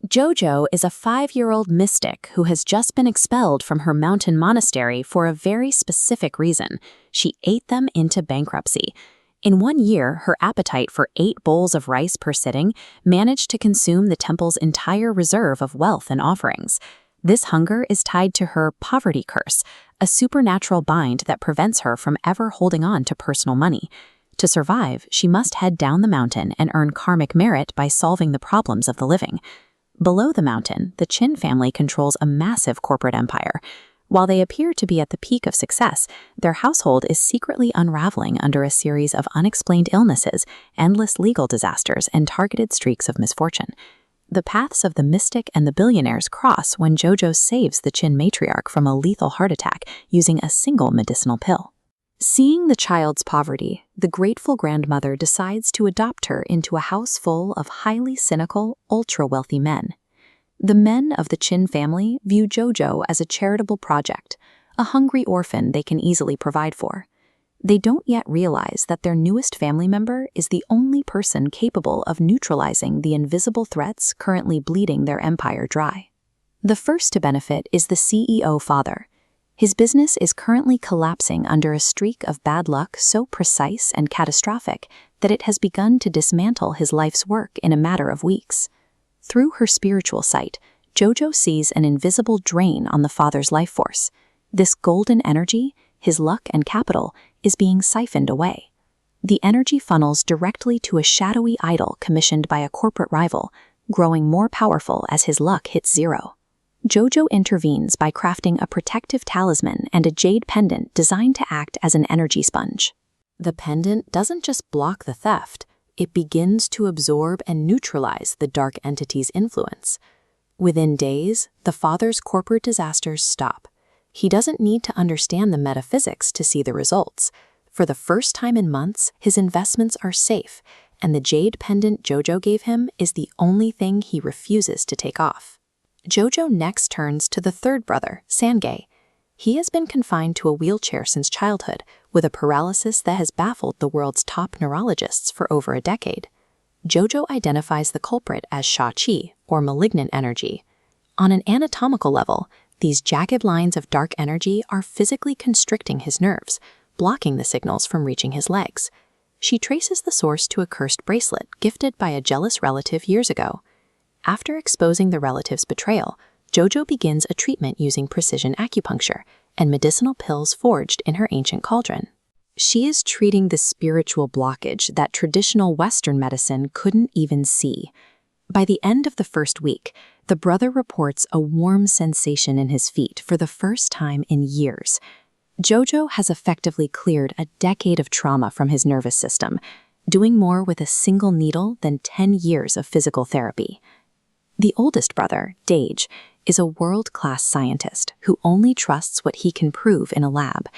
JoJo is a 5-year-old mystic who has just been expelled from her mountain monastery for a very specific reason. She ate them into bankruptcy. In 1 year, her appetite for 8 bowls of rice per sitting managed to consume the temple's entire reserve of wealth and offerings. This hunger is tied to her poverty curse, a supernatural bind that prevents her from ever holding on to personal money. To survive, she must head down the mountain and earn karmic merit by solving the problems of the living. Below the mountain, the Chin family controls a massive corporate empire. While they appear to be at the peak of success, their household is secretly unraveling under a series of unexplained illnesses, endless legal disasters, and targeted streaks of misfortune. The paths of the mystic and the billionaires cross when JoJo saves the Chin matriarch from a lethal heart attack using a single medicinal pill. Seeing the child's poverty, the grateful grandmother decides to adopt her into a house full of highly cynical, ultra-wealthy men. The men of the Chin family view JoJo as a charitable project, a hungry orphan they can easily provide for. They don't yet realize that their newest family member is the only person capable of neutralizing the invisible threats currently bleeding their empire dry. The first to benefit is the CEO father. His business is currently collapsing under a streak of bad luck so precise and catastrophic that it has begun to dismantle his life's work in a matter of weeks. Through her spiritual sight, JoJo sees an invisible drain on the father's life force. This golden energy, his luck and capital, is being siphoned away. The energy funnels directly to a shadowy idol commissioned by a corporate rival, growing more powerful as his luck hits zero. JoJo intervenes by crafting a protective talisman and a jade pendant designed to act as an energy sponge. The pendant doesn't just block the theft, it begins to absorb and neutralize the dark entity's influence. Within days, the father's corporate disasters stop. He doesn't need to understand the metaphysics to see the results. For the first time in months, his investments are safe, and the jade pendant JoJo gave him is the only thing he refuses to take off. JoJo next turns to the third brother, Sangae. He has been confined to a wheelchair since childhood, with a paralysis that has baffled the world's top neurologists for over a decade. JoJo identifies the culprit as Sha-Qi, or malignant energy. On an anatomical level, these jagged lines of dark energy are physically constricting his nerves, blocking the signals from reaching his legs. She traces the source to a cursed bracelet gifted by a jealous relative years ago. After exposing the relative's betrayal, JoJo begins a treatment using precision acupuncture and medicinal pills forged in her ancient cauldron. She is treating the spiritual blockage that traditional Western medicine couldn't even see. By the end of the first week, the brother reports a warm sensation in his feet for the first time in years. JoJo has effectively cleared a decade of trauma from his nervous system, doing more with a single needle than 10 years of physical therapy. The oldest brother, Dage, is a world-class scientist who only trusts what he can prove in a lab.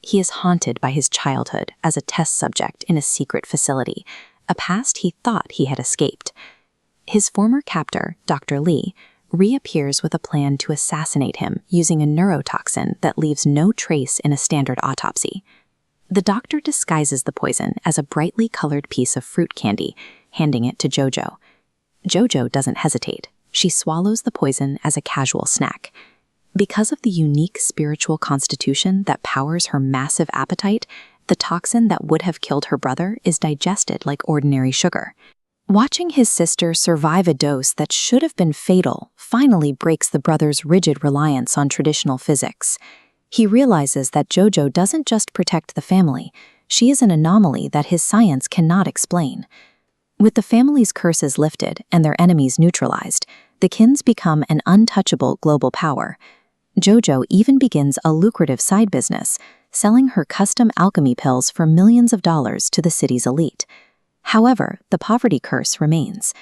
He is haunted by his childhood as a test subject in a secret facility, a past he thought he had escaped. His former captor, Dr. Lee, reappears with a plan to assassinate him using a neurotoxin that leaves no trace in a standard autopsy. The doctor disguises the poison as a brightly colored piece of fruit candy, handing it to JoJo. JoJo doesn't hesitate. She swallows the poison as a casual snack. Because of the unique spiritual constitution that powers her massive appetite, the toxin that would have killed her brother is digested like ordinary sugar. Watching his sister survive a dose that should have been fatal finally breaks the brother's rigid reliance on traditional physics. He realizes that JoJo doesn't just protect the family, she is an anomaly that his science cannot explain. With the family's curses lifted and their enemies neutralized, the Kins become an untouchable global power. JoJo even begins a lucrative side business, selling her custom alchemy pills for millions of dollars to the city's elite. However, the poverty curse remains.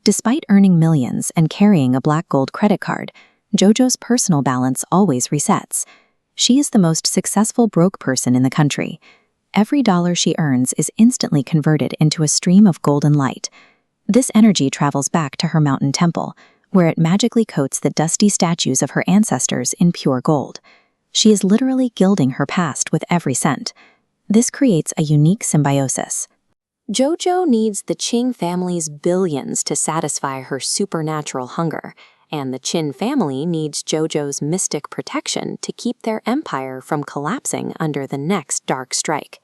Despite earning millions and carrying a black gold credit card, JoJo's personal balance always resets. She is the most successful broke person in the country. Every dollar she earns is instantly converted into a stream of golden light. This energy travels back to her mountain temple, where it magically coats the dusty statues of her ancestors in pure gold. She is literally gilding her past with every cent. This creates a unique symbiosis. JoJo needs the Qing family's billions to satisfy her supernatural hunger, and the Qin family needs JoJo's mystic protection to keep their empire from collapsing under the next dark strike.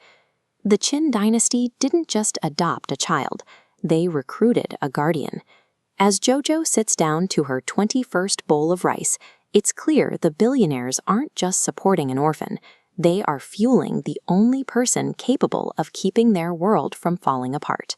The Qin dynasty didn't just adopt a child, they recruited a guardian. As JoJo sits down to her 21st bowl of rice, it's clear the billionaires aren't just supporting an orphan. They are fueling the only person capable of keeping their world from falling apart.